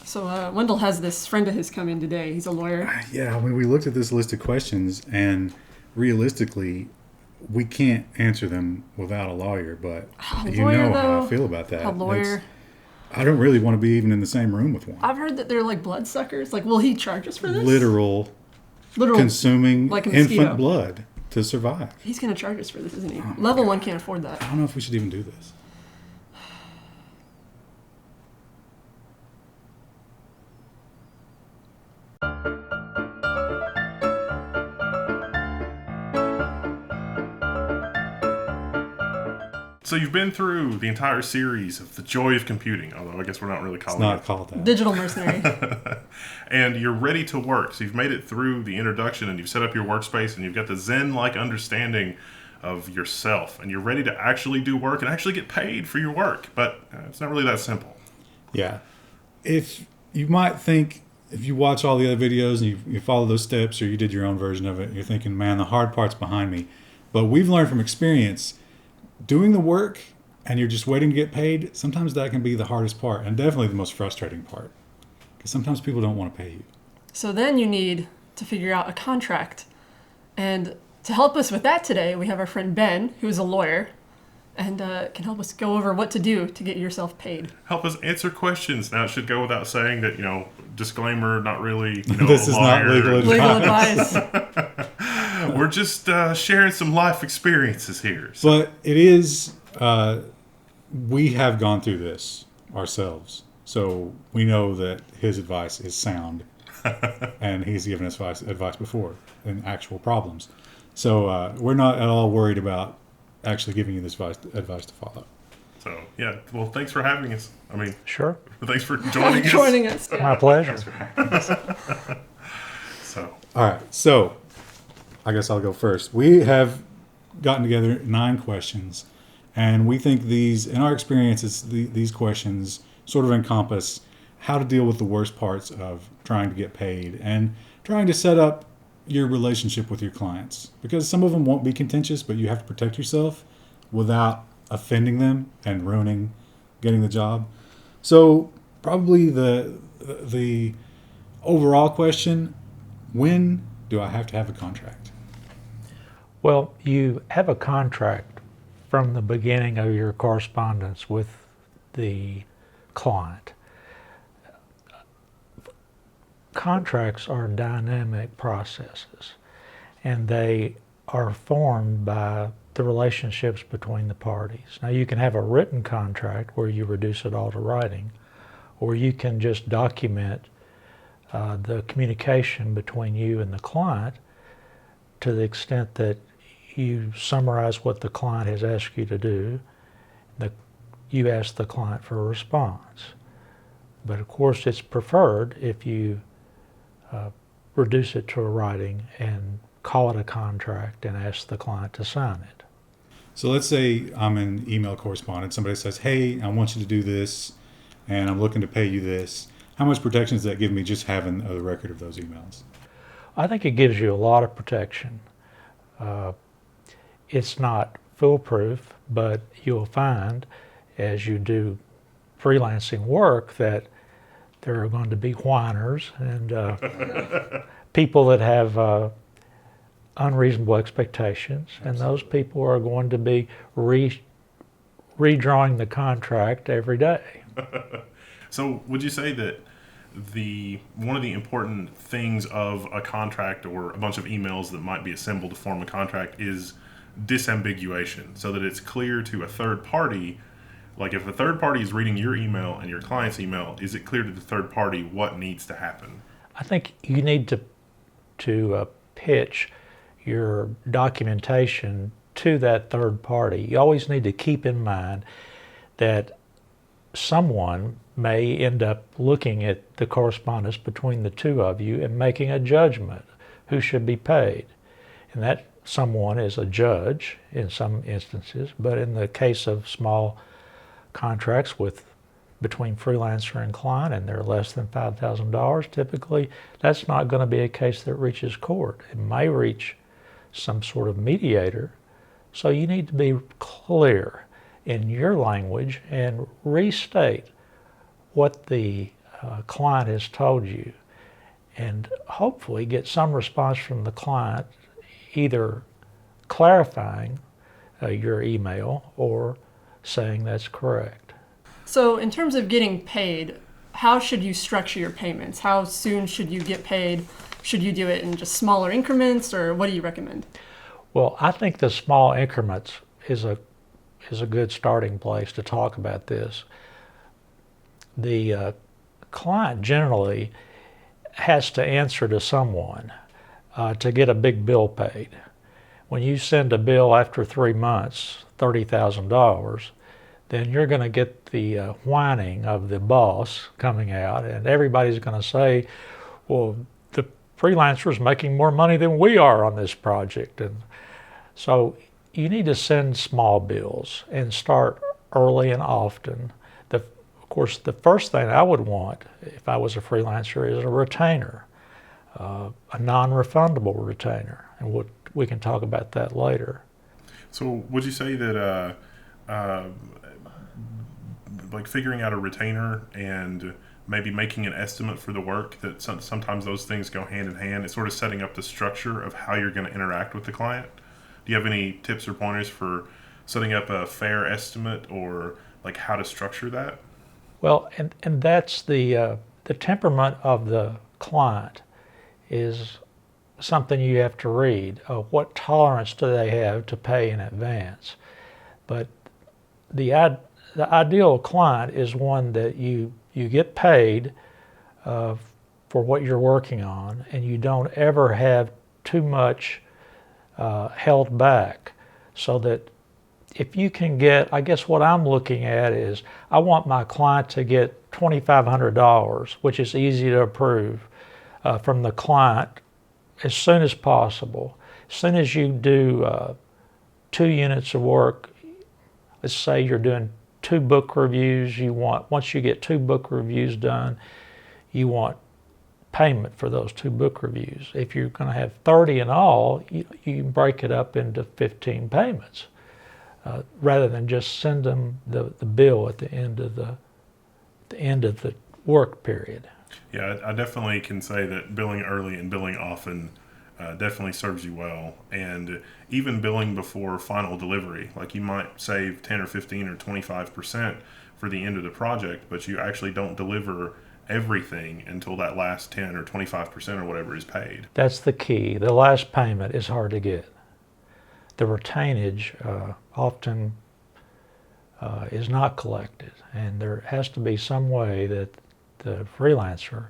So Wendell has this friend of his come in today. He's a lawyer. Yeah, I mean, we looked at this list of questions, and realistically, we can't answer them without a lawyer. But you know how I feel about that. A lawyer. I don't really want to be even in the same room with one. I've heard that they're like bloodsuckers. Like, will he charge us for this? Literal consuming like infant blood to survive. He's going to charge us for this, isn't he? Level 1 can't afford that. I don't know if we should even do this. So you've been through the entire series of The Joy of Computing, although I guess we're not really calling it. It's not called that. Digital Mercenary. And you're ready to work. So you've made it through the introduction and you've set up your workspace and you've got the Zen-like understanding of yourself. And you're ready to actually do work and actually get paid for your work. But it's not really that simple. Yeah. If you might think, if you watch all the other videos and you follow those steps or you did your own version of it, you're thinking, man, the hard part's behind me. But we've learned from experience, doing the work and you're just waiting to get paid, sometimes that can be the hardest part and definitely the most frustrating part. Because sometimes people don't want to pay you. So then you need to figure out a contract. And to help us with that today, we have our friend Ben, who is a lawyer, and can help us go over what to do to get yourself paid. Help us answer questions. Now, it should go without saying that, disclaimer, not really, this is not legal advice. We're just sharing some life experiences here. So. But it is, we have gone through this ourselves. So we know that his advice is sound. And he's given us advice before in actual problems. So we're not at all worried about actually giving you this advice to follow. So, yeah. Well, thanks for having us. Sure. Thanks for joining us. Joining us. My pleasure. All right. So, I guess I'll go first. We have gotten together 9 questions, and we think these, in our experiences, these questions sort of encompass how to deal with the worst parts of trying to get paid and trying to set up your relationship with your clients. Because some of them won't be contentious, but you have to protect yourself without offending them and ruining getting the job. So probably the overall question, when do I have to have a contract? Well, you have a contract from the beginning of your correspondence with the client. Contracts are dynamic processes, and they are formed by the relationships between the parties. Now, you can have a written contract where you reduce it all to writing, or you can just document the communication between you and the client to the extent that you summarize what the client has asked you to do. You ask the client for a response. But of course, it's preferred if you reduce it to a writing and call it a contract and ask the client to sign it. So let's say I'm in email correspondence. Somebody says, hey, I want you to do this, and I'm looking to pay you this. How much protection does that give me just having a record of those emails? I think it gives you a lot of protection. It's not foolproof, but you'll find as you do freelancing work that there are going to be whiners and people that have unreasonable expectations. Absolutely. And those people are going to be redrawing the contract every day. So would you say that one of the important things of a contract or a bunch of emails that might be assembled to form a contract is disambiguation, so that it's clear to a third party? Like if a third party is reading your email and your client's email, is it clear to the third party what needs to happen? I think you need to pitch your documentation to that third party. You always need to keep in mind that someone may end up looking at the correspondence between the two of you and making a judgment who should be paid. And that someone is a judge in some instances, but in the case of small contracts between freelancer and client, and they're less than $5,000, typically that's not going to be a case that reaches court. It may reach some sort of mediator. So you need to be clear in your language and restate what the client has told you, and hopefully get some response from the client, either clarifying your email or saying that's correct. So in terms of getting paid, how should you structure your payments? How soon should you get paid? Should you do it in just smaller increments, or what do you recommend? Well, I think the small increments is a good starting place to talk about this. The client generally has to answer to someone to get a big bill paid. When you send a bill after 3 months, $30,000, then you're going to get the whining of the boss coming out, and everybody's going to say, well, the freelancer is making more money than we are on this project. And so you need to send small bills and start early and often. Of course, the first thing I would want if I was a freelancer is a retainer, a non-refundable retainer, and we can talk about that later. So would you say that like figuring out a retainer and maybe making an estimate for the work, that sometimes those things go hand in hand? It's sort of setting up the structure of how you're going to interact with the client. Do you have any tips or pointers for setting up a fair estimate, or like how to structure that? Well, and that's the temperament of the client is something you have to read. What tolerance do they have to pay in advance? But the ideal client is one that you get paid for what you're working on, and you don't ever have too much held back, so that if you can get, I guess what I'm looking at is, I want my client to get $2,500, which is easy to approve, from the client as soon as possible. As soon as you do 2 units of work, let's say you're doing 2 book reviews, once you get 2 book reviews done, you want payment for those 2 book reviews. If you're going to have 30 in all, you can break it up into 15 payments. Rather than just send them the bill at the end of the work period. Yeah, I definitely can say that billing early and billing often definitely serves you well. And even billing before final delivery, like you might save 10 or 15 or 25% for the end of the project, but you actually don't deliver everything until that last 10 or 25% or whatever is paid. That's the key. The last payment is hard to get. The retainage often is not collected, and there has to be some way that the freelancer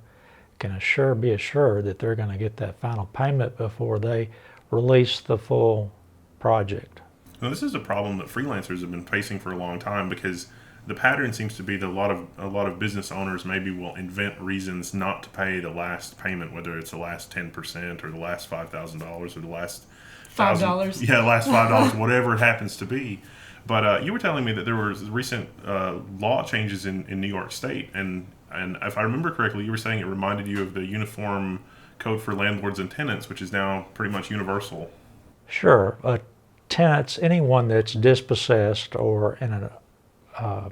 can be assured that they're going to get that final payment before they release the full project. Now, this is a problem that freelancers have been facing for a long time, because the pattern seems to be that a lot of business owners maybe will invent reasons not to pay the last payment, whether it's the last 10% or the last $5,000 or the last $5. Yeah, last $5, whatever it happens to be. But you were telling me that there was recent law changes in New York State, and if I remember correctly, you were saying it reminded you of the Uniform Code for Landlords and Tenants, which is now pretty much universal. Sure. Tenants, anyone that's dispossessed or in an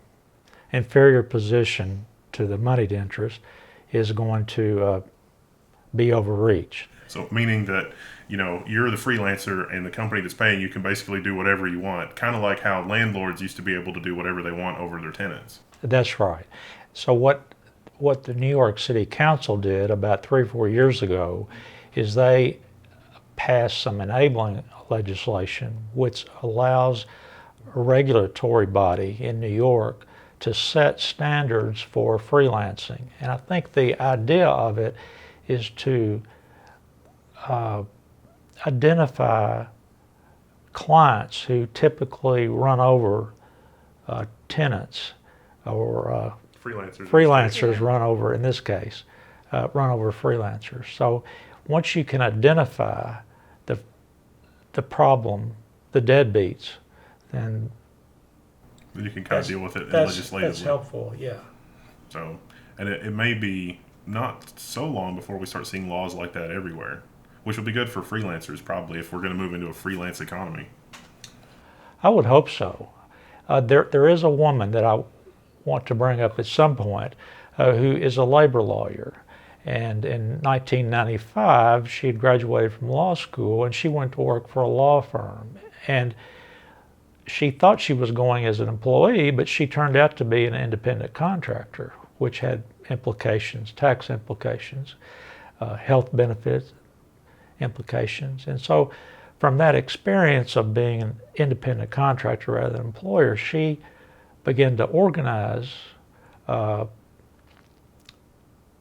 inferior position to the moneyed interest, is going to be overreached. So meaning that, you're the freelancer and the company that's paying you can basically do whatever you want, kind of like how landlords used to be able to do whatever they want over their tenants. That's right. So what the New York City Council did about 3 or 4 years ago is they passed some enabling legislation which allows a regulatory body in New York to set standards for freelancing. And I think the idea of it is to identify clients who typically run over tenants, or freelancers run over, in this case, run over freelancers. So once you can identify the problem, the deadbeats, then you can kind of deal with it legislatively. That's helpful, yeah. So, and it may be not so long before we start seeing laws like that everywhere, which will be good for freelancers probably if we're going to move into a freelance economy. I would hope so. There is a woman that I want to bring up at some point, who is a labor lawyer. And in 1995, she had graduated from law school and she went to work for a law firm. And she thought she was going as an employee, but she turned out to be an independent contractor, which had implications, tax implications, health benefits implications. And so from that experience of being an independent contractor rather than employer, she began to organize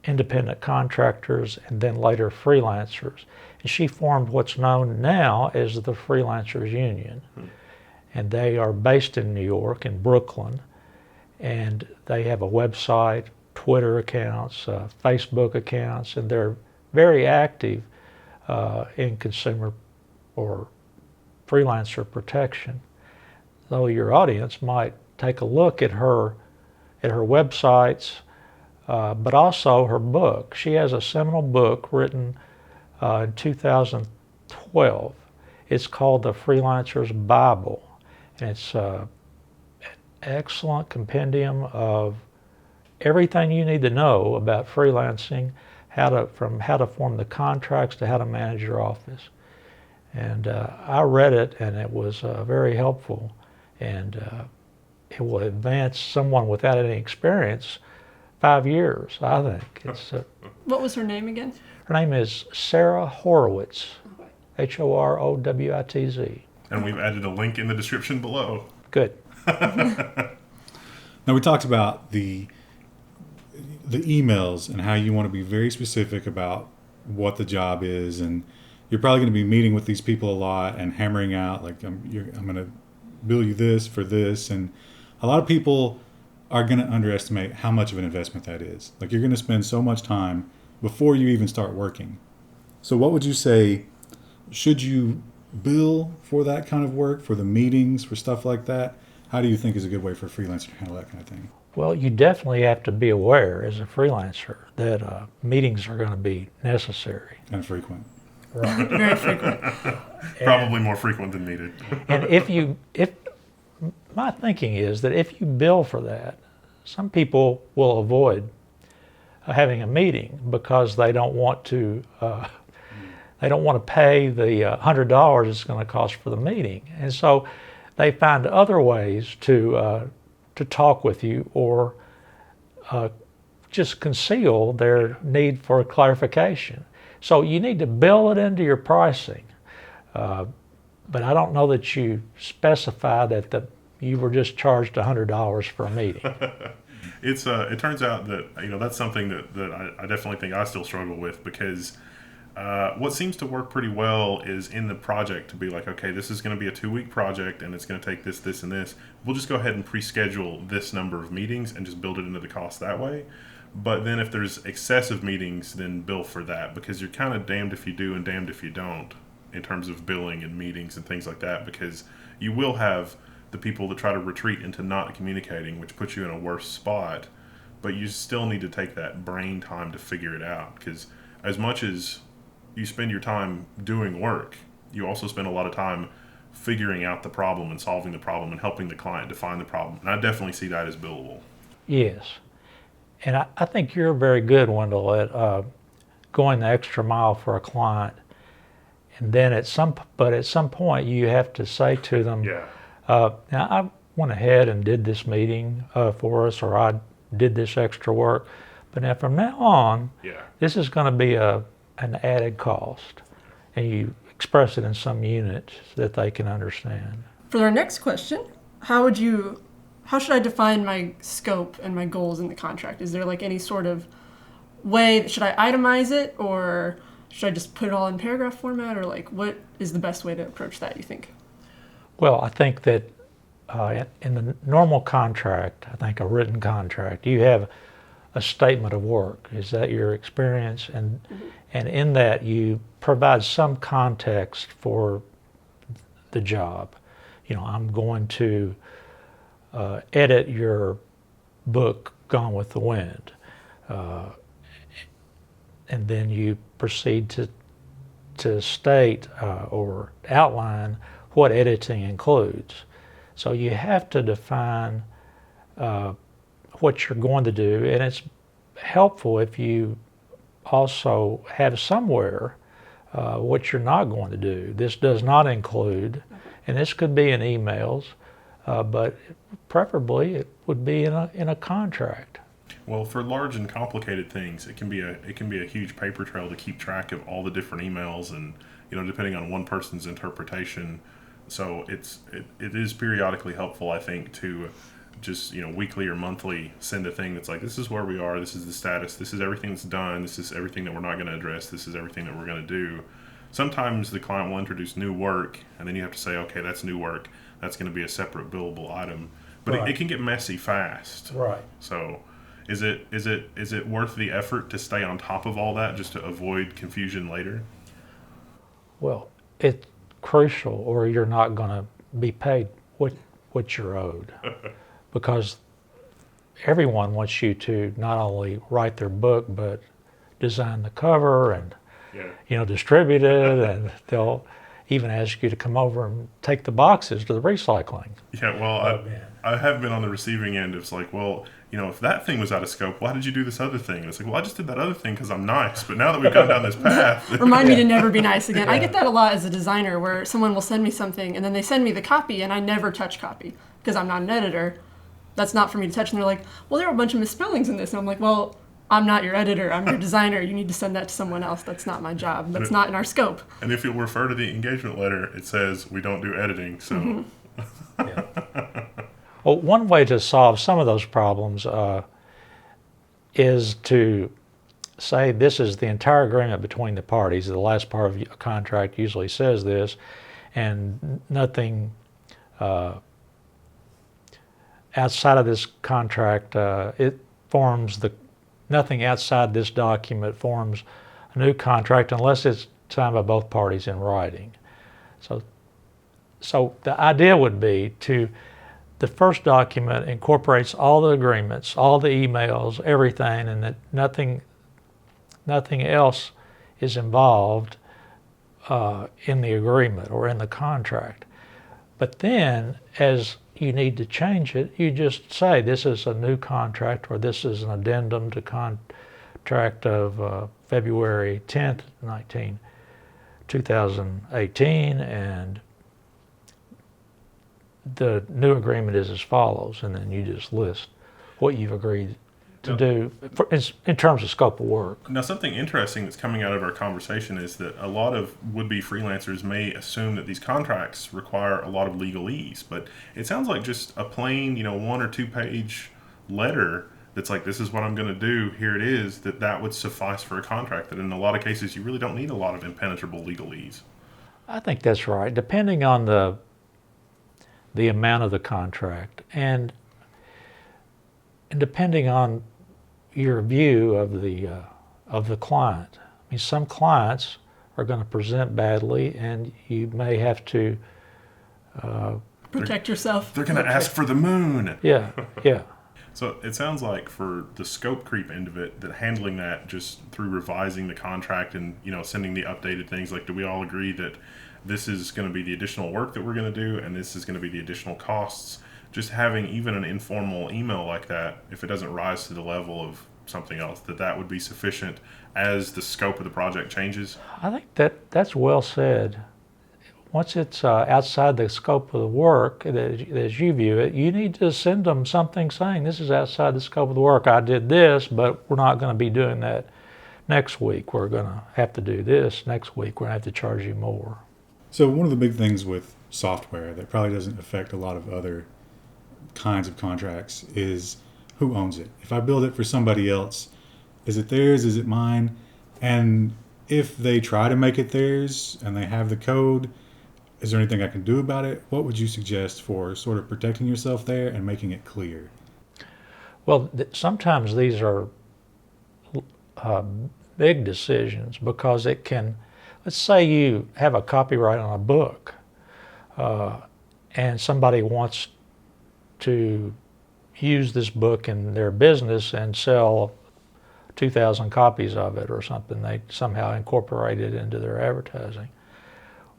independent contractors and then later freelancers. And she formed what's known now as the Freelancers Union. And they are based in New York, in Brooklyn, and they have a website, Twitter accounts, Facebook accounts, and they're very active in consumer or freelancer protection. Though your audience might take a look at her websites, but also her book. She has a seminal book written in 2012. It's called The Freelancer's Bible, and it's an excellent compendium of everything you need to know about freelancing, from how to form the contracts to how to manage your office. And I read it, and it was very helpful, and it will advance someone without any experience 5 years, I think. It's, What was her name again? her name is Sarah Horowitz, Horowitz. And we've added a link in the description below. Good. Now we talked about the emails and how you want to be very specific about what the job is, and you're probably going to be meeting with these people a lot and hammering out like I'm going to bill you this for this, and a lot of people are going to underestimate how much of an investment that is. Like you're going to spend so much time before you even start working. So what would you say, should you bill for that kind of work, for the meetings, for stuff like that? How do you think is a good way for a freelancer to handle that kind of thing? Well, you definitely have to be aware as a freelancer that meetings are going to be necessary. And frequent. Right. Very frequent. Probably more frequent than needed. And if my thinking is that if you bill for that, some people will avoid having a meeting because they don't want to pay the $100 it's going to cost for the meeting, and so they find other ways to talk with you or just conceal their need for clarification. So you need to build it into your pricing, but I don't know that you specify that you were just charged $100 for a meeting. It turns out that that's something that I definitely think I still struggle with, because what seems to work pretty well is in the project to be like, okay, this is going to be a 2-week project and it's going to take this, and this. We'll just go ahead and pre-schedule this number of meetings and just build it into the cost that way. But then if there's excessive meetings, then bill for that, because you're kind of damned if you do and damned if you don't in terms of billing and meetings and things like that, because you will have the people that try to retreat into not communicating, which puts you in a worse spot, but you still need to take that brain time to figure it out, because as much as you spend your time doing work, you also spend a lot of time figuring out the problem and solving the problem and helping the client define the problem. And I definitely see that as billable. Yes. And I think you're very good, Wendell, at going the extra mile for a client. And then at some point you have to say to them, Yeah. now I went ahead and did this meeting for us, or I did this extra work, but now from now on, this is going to be an added cost. And you express it in some unit that they can understand. For our next question, how should I define my scope and my goals in the contract? Is there like any sort of way, should I itemize it, or should I just put it all in paragraph format, or like what is the best way to approach that, you think? Well, I think that in the normal contract, I think a written contract, you have a statement of work. Is that your experience? And in that you provide some context for the job. I'm going to edit your book, Gone with the Wind. And then you proceed to state or outline what editing includes. So you have to define what you're going to do, and it's helpful if you also have somewhere what you're not going to do. This does not include, and this could be in emails, but preferably it would be in a contract. Well, for large and complicated things, it can be a huge paper trail to keep track of all the different emails, and depending on one person's interpretation. So it is periodically helpful, I think, to just weekly or monthly send a thing that's like, this is where we are, this is the status, this is everything that's done, this is everything that we're not going to address, this is everything that we're going to do. Sometimes the client will introduce new work, and then you have to say, okay, that's new work, that's going to be a separate billable item, but Right. it can get messy fast. Right. So is it worth the effort to stay on top of all that just to avoid confusion later? Well, it's crucial, or you're not going to be paid what you're owed. Because everyone wants you to not only write their book, but design the cover and distribute it, and they'll even ask you to come over and take the boxes to the recycling. Yeah, well, I have been on the receiving end. It's like, well, if that thing was out of scope, why did you do this other thing? And it's like, well, I just did that other thing because I'm nice. But now that we've gone down this path, Remind me to never be nice again. I get that a lot as a designer, where someone will send me something and then they send me the copy and I never touch copy because I'm not an editor. That's not for me to touch. And they're like, well, there are a bunch of misspellings in this. And I'm like, well, I'm not your editor. I'm your designer. You need to send that to someone else. That's not my job. That's not in our scope. And if you'll refer to the engagement letter, it says we don't do editing. So, Well, one way to solve some of those problems is to say this is the entire agreement between the parties. The last part of a contract usually says this, and nothing outside of this contract, nothing outside this document forms a new contract unless it's signed by both parties in writing. So the idea would be the first document incorporates all the agreements, all the emails, everything, and that nothing else is involved in the agreement or in the contract. But then, as you need to change it, you just say this is a new contract, or this is an addendum to contract of February 10th, 2018, and the new agreement is as follows, and then you just list what you've agreed to do in terms of scope of work. Now, something interesting that's coming out of our conversation is that a lot of would-be freelancers may assume that these contracts require a lot of legalese, but it sounds like just a plain, 1 or 2 page letter that's like, this is what I'm going to do, here it is, that would suffice for a contract, that in a lot of cases you really don't need a lot of impenetrable legalese. I think that's right, depending on the amount of the contract and depending on your view of the client. I mean, some clients are going to present badly, and you may have to Protect yourself. They're going to ask for the moon. Yeah. So it sounds like for the scope creep end of it, that handling that just through revising the contract and sending the updated things, like, do we all agree that this is going to be the additional work that we're going to do, and this is going to be the additional costs? Just having even an informal email like that, if it doesn't rise to the level of something else, that would be sufficient as the scope of the project changes? I think that's well said. Once it's outside the scope of the work, as you view it, you need to send them something saying, this is outside the scope of the work. I did this, but we're not going to be doing that next week. We're going to have to do this next week. We're going to have to charge you more. So one of the big things with software that probably doesn't affect a lot of other kinds of contracts is who owns it. If I build it for somebody else, is it theirs? Is it mine? And if they try to make it theirs and they have the code, is there anything I can do about it? What would you suggest for sort of protecting yourself there and making it clear? Well, sometimes these are big decisions, because it can, let's say you have a copyright on a book and somebody wants to use this book in their business and sell 2,000 copies of it or something. They somehow incorporate it into their advertising.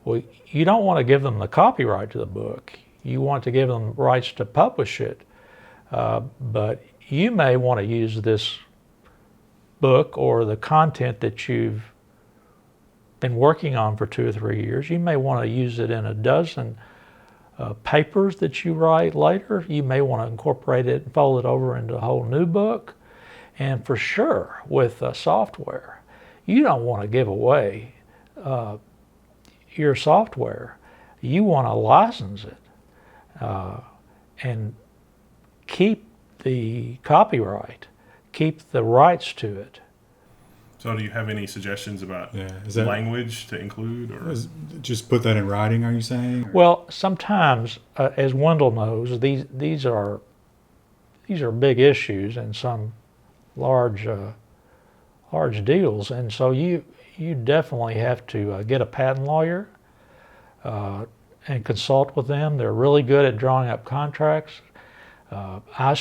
Well, you don't want to give them the copyright to the book. You want to give them rights to publish it. But you may want to use this book or the content that you've been working on for 2 or 3 years. You may want to use it in a dozen papers that you write later. You may want to incorporate it and fold it over into a whole new book. And for sure, with software, you don't want to give away your software. You want to license it and keep the copyright, keep the rights to it. So do you have any suggestions about Is that, language to include? Or just put that in writing, are you saying? Well, sometimes, as Wendell knows, these are big issues and some large deals, and so you definitely have to get a patent lawyer and consult with them. They're really good at drawing up contracts. I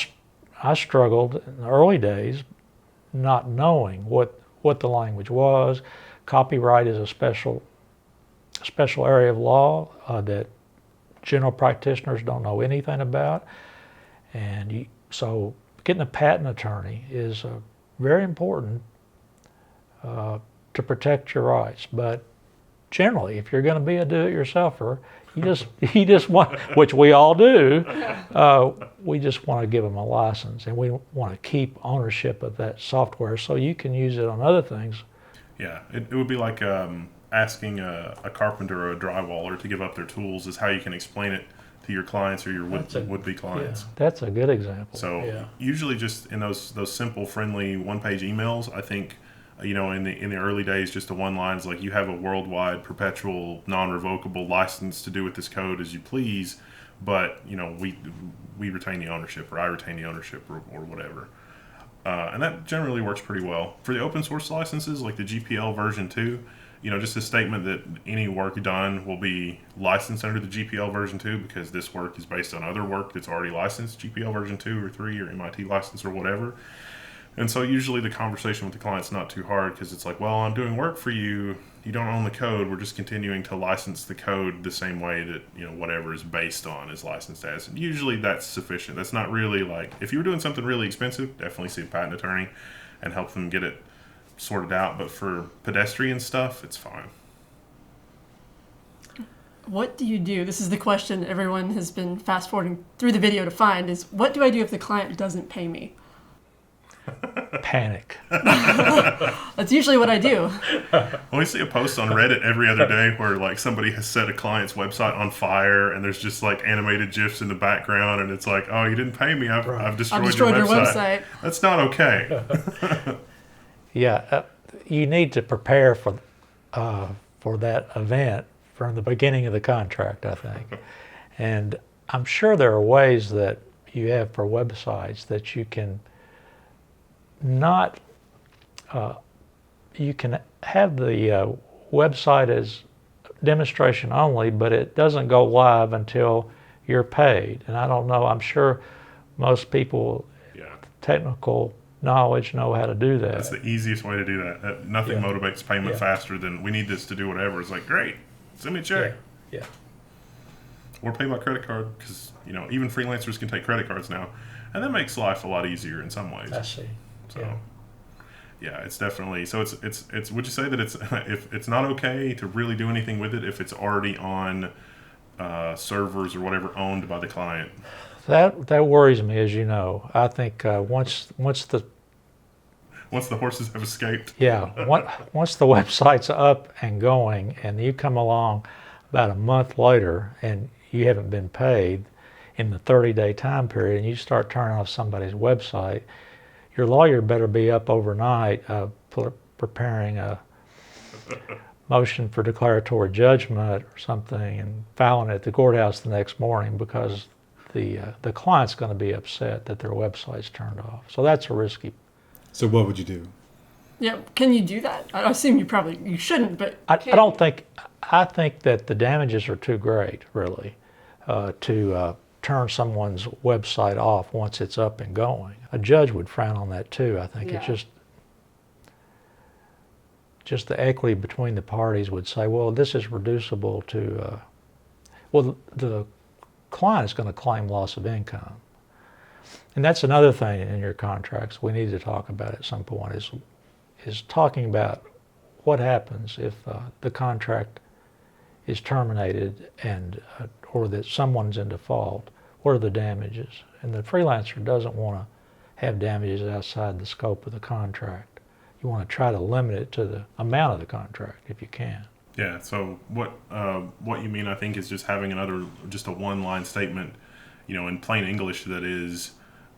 struggled in the early days not knowing what the language was. Copyright is a special area of law that general practitioners don't know anything about, and so getting a patent attorney is very important to protect your rights. But generally, if you're going to be a do-it-yourselfer, you just want, which we all do, we just want to give them a license, and we want to keep ownership of that software so you can use it on other things. Yeah, it would be like asking a carpenter or a drywaller to give up their tools is how you can explain it to your clients or your would-be clients. Yeah, that's a good example. So usually just in those simple, friendly one-page emails, I think, in the early days, just the one line is like, you have a worldwide, perpetual, non-revocable license to do with this code as you please, but we retain the ownership, or I retain the ownership, or whatever. And that generally works pretty well. For the open source licenses, like the GPL version 2, just a statement that any work done will be licensed under the GPL version 2 because this work is based on other work that's already licensed, GPL version 2 or 3 or MIT license or whatever. And so usually the conversation with the client's not too hard because it's like, well, I'm doing work for you. You don't own the code. We're just continuing to license the code the same way that, whatever is based on is licensed as. And usually that's sufficient. That's not really like, if you were doing something really expensive, definitely see a patent attorney and help them get it sorted out. But for pedestrian stuff, it's fine. What do you do? This is the question everyone has been fast forwarding through the video to find is, what do I do if the client doesn't pay me? Panic. That's usually what I do. Well, we see a post on Reddit every other day where like somebody has set a client's website on fire and there's just like animated GIFs in the background and it's like, oh, you didn't pay me. I've destroyed your website. That's not okay. Yeah, you need to prepare for that event from the beginning of the contract, I think. And I'm sure there are ways that you have for websites that you can you can have the website as demonstration only, but it doesn't go live until you're paid. And I don't know, I'm sure most people, technical knowledge, know how to do that. That's the easiest way to do that. Nothing motivates payment faster than we need this to do whatever. It's like, great, send me a check. Yeah. Or pay my credit card because, even freelancers can take credit cards now. And that makes life a lot easier in some ways. I see. So, yeah, it's definitely, so it's. Would you say that if it's not okay to really do anything with it if it's already on servers or whatever owned by the client? That worries me, as you know. I think once the horses have escaped. Once the website's up and going, and you come along about a month later and you haven't been paid in the 30-day time period, and you start turning off somebody's website, your lawyer better be up overnight preparing a motion for declaratory judgment or something and filing it at the courthouse the next morning because the client's going to be upset that their website's turned off. So that's a risky. So what would you do? Yeah, can you do that? I assume you shouldn't, but I think that the damages are too great, really, to turn someone's website off once it's up and going. A judge would frown on that too. I think it's just the equity between the parties would say, well, this is reducible to, the client is going to claim loss of income. And that's another thing in your contracts we need to talk about at some point is is talking about what happens if the contract is terminated and or that someone's in default. What are the damages? And the freelancer doesn't want to have damages outside the scope of the contract. You want to try to limit it to the amount of the contract if you can. Yeah. So what you mean, I think, is just having just a one-line statement, in plain English that is,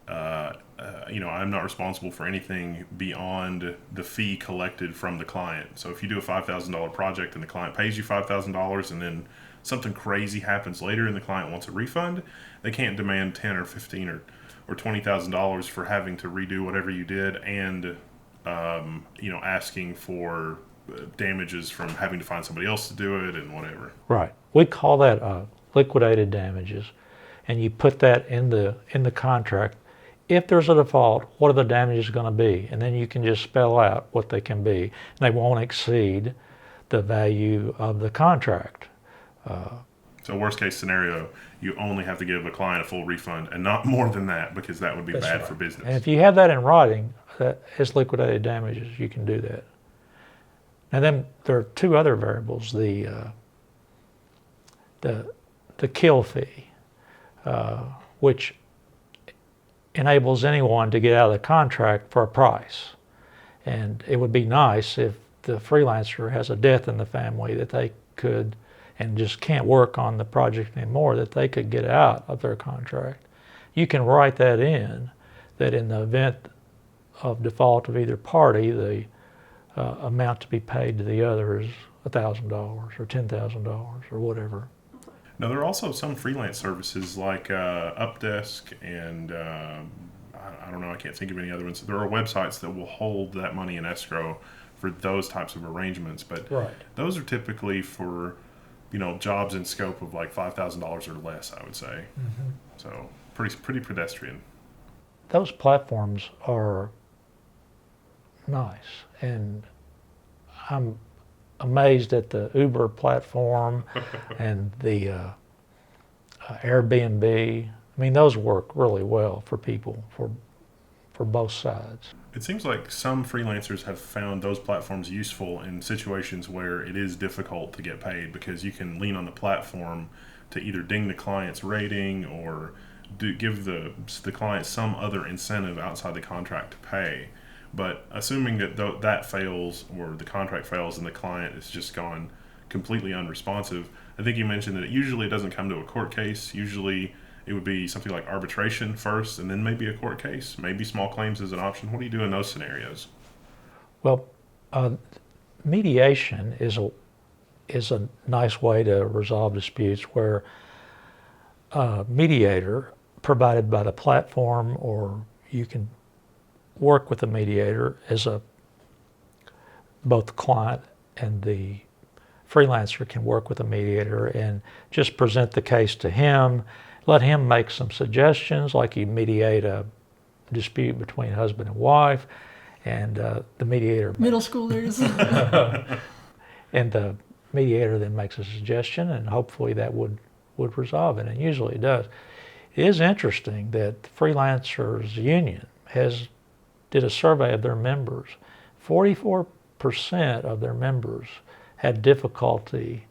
I'm not responsible for anything beyond the fee collected from the client. So if you do a $5,000 project and the client pays you $5,000 and then something crazy happens later and the client wants a refund, they can't demand $10 or $15 or $20,000 for having to redo whatever you did and asking for damages from having to find somebody else to do it and whatever. Right. We call that liquidated damages, and you put that in the contract. If there's a default, what are the damages going to be? And then you can just spell out what they can be. And they won't exceed the value of the contract. So worst case scenario, you only have to give a client a full refund and not more than that, because that would be bad for business. And if you have that in writing, that is liquidated damages, you can do that. And then there are two other variables, the kill fee, which enables anyone to get out of the contract for a price. And it would be nice if the freelancer has a death in the family that they could, and just can't work on the project anymore, that they could get out of their contract. You can write that in the event of default of either party, the amount to be paid to the other is $1,000 or $10,000 or whatever. Now, there are also some freelance services like Updesk and I don't know, I can't think of any other ones. There are websites that will hold that money in escrow for those types of arrangements, but those are typically for jobs in scope of like $5,000 or less, I would say. Mm-hmm. So pretty pedestrian. Those platforms are nice, and I'm amazed at the Uber platform and the Airbnb. I mean, those work really well for people, for both sides. It seems like some freelancers have found those platforms useful in situations where it is difficult to get paid, because you can lean on the platform to either ding the client's rating or give the client some other incentive outside the contract to pay. But assuming that that fails, or the contract fails and the client is just gone completely unresponsive, I think you mentioned that it doesn't come to a court case. Usually it would be something like arbitration first and then maybe a court case. Maybe small claims is an option. What do you do in those scenarios? Well, mediation is a nice way to resolve disputes, where a mediator provided by the platform, or you can work with a mediator as both the client and the freelancer can work with a mediator and just present the case to him. Let him make some suggestions, like you mediate a dispute between husband and wife, and the mediator... Middle schoolers. And the mediator then makes a suggestion, and hopefully that would resolve it, and usually it does. It is interesting that the Freelancers Union did a survey of their members. 44% of their members had difficulty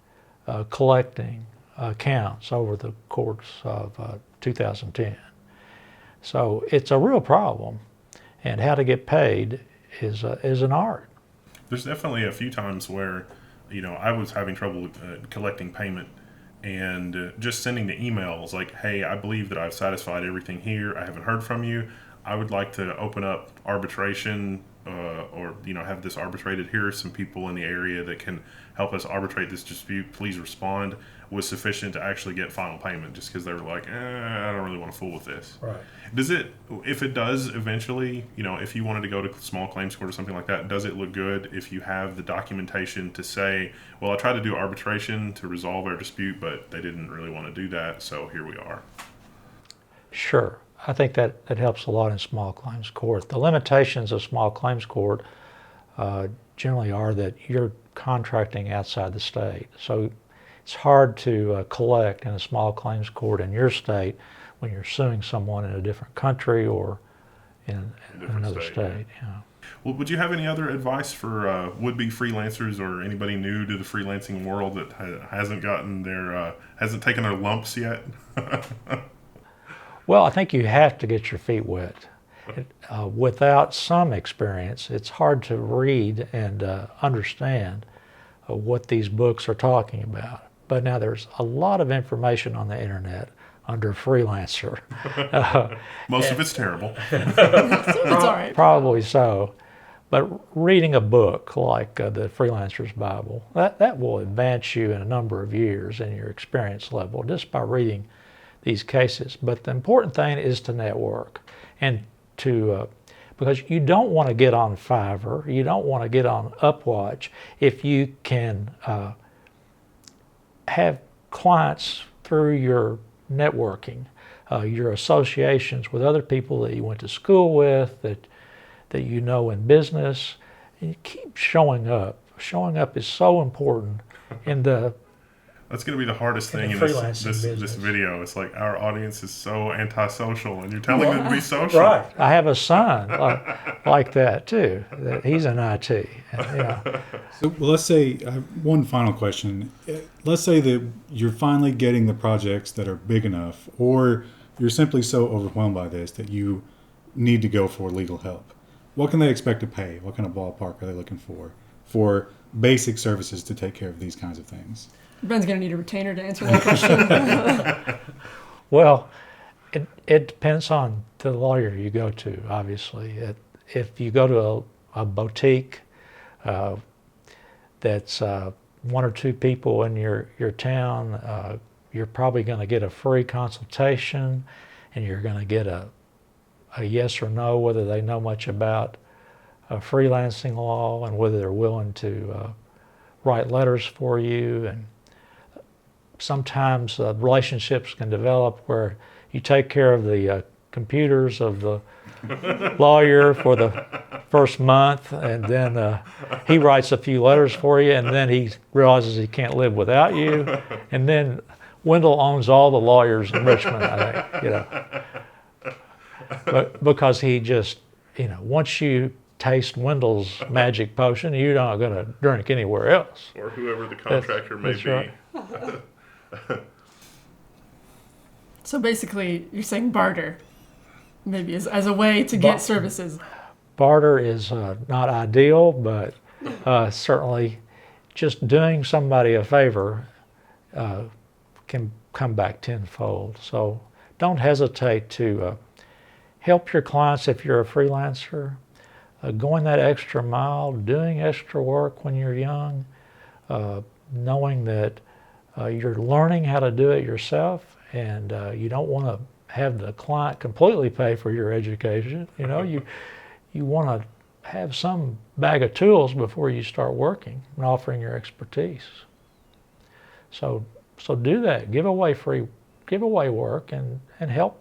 collecting accounts over the course of 2010. So it's a real problem, and how to get paid is an art. There's definitely a few times where, I was having trouble collecting payment, and just sending the emails like, hey, I believe that I've satisfied everything here. I haven't heard from you. I would like to open up arbitration or have this arbitrated. Here are some people in the area that can help us arbitrate this dispute. Please respond, was sufficient to actually get final payment, just because they were like, I don't really want to fool with this. Right. If it does eventually, if you wanted to go to small claims court or something like that, does it look good if you have the documentation to say, well, I tried to do arbitration to resolve our dispute, but they didn't really want to do that, so here we are? Sure. I think that helps a lot in small claims court. The limitations of small claims court generally are that you're contracting outside the state. So it's hard to collect in a small claims court in your state when you're suing someone in a different country or in another state. Well, would you have any other advice for would-be freelancers or anybody new to the freelancing world that hasn't gotten their hasn't taken their lumps yet? Well, I think you have to get your feet wet. Without some experience, it's hard to read and understand what these books are talking about. But now there's a lot of information on the internet under freelancer. Most of it's terrible. It's all right. Probably so. But reading a book like the Freelancer's Bible, that will advance you in a number of years in your experience level just by reading these cases. But the important thing is to network and to, because you don't want to get on Fiverr, you don't want to get on Upwatch if you can have clients through your networking, your associations with other people that you went to school with, that you know in business, and you keep showing up. Showing up is so important in the That's going to be the hardest thing in this video. It's like our audience is so antisocial, and you're telling them to be social. Right. I have a son like that too. That he's in IT. And, yeah. So, well, let's say, one final question. Let's say that you're finally getting the projects that are big enough, or you're simply so overwhelmed by this that you need to go for legal help. What can they expect to pay? What kind of ballpark are they looking for basic services to take care of these kinds of things? Ben's going to need a retainer to answer that question. Well, it depends on the lawyer you go to, obviously. If you go to a boutique that's one or two people in your town, you're probably going to get a free consultation, and you're going to get a yes or no whether they know much about freelancing law and whether they're willing to write letters for you. And sometimes relationships can develop where you take care of the computers of the lawyer for the first month, and then he writes a few letters for you, and then he realizes he can't live without you, and then Wendell owns all the lawyers in Richmond, I think, But because he just, once you taste Wendell's magic potion, you're not going to drink anywhere else. Or whoever the contractor may be. Right. So basically, you're saying barter, maybe as a way to get services. Barter is not ideal, but certainly just doing somebody a favor can come back tenfold. So don't hesitate to help your clients if you're a freelancer. Going that extra mile, doing extra work when you're young, knowing that you're learning how to do it yourself, and you don't want to have the client completely pay for your education. You want to have some bag of tools before you start working and offering your expertise. So do that. Give away work and help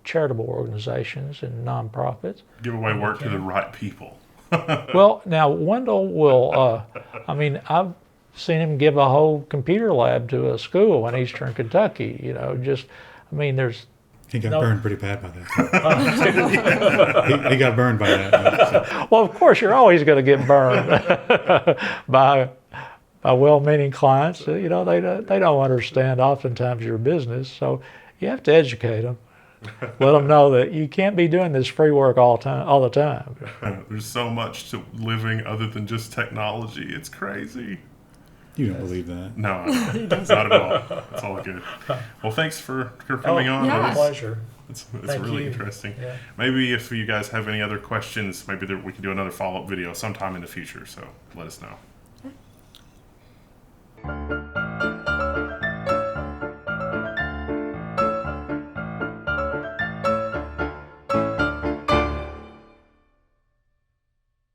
charitable organizations and nonprofits. Give away work to the right people. Well, now Wendell will, I've seen him give a whole computer lab to a school in Eastern Kentucky, there's... He got burned pretty bad by that. he got burned by that. So. Well, of course, you're always going to get burned by well-meaning clients. They don't understand oftentimes your business, so you have to educate them. Let them know that you can't be doing this free work all the time. There's so much to living other than just technology. It's crazy. You don't believe that? No, not at all. It's all good. Well, thanks for coming on. Yeah. My pleasure. It's really interesting. Yeah. Maybe if you guys have any other questions, maybe we can do another follow-up video sometime in the future. So let us know.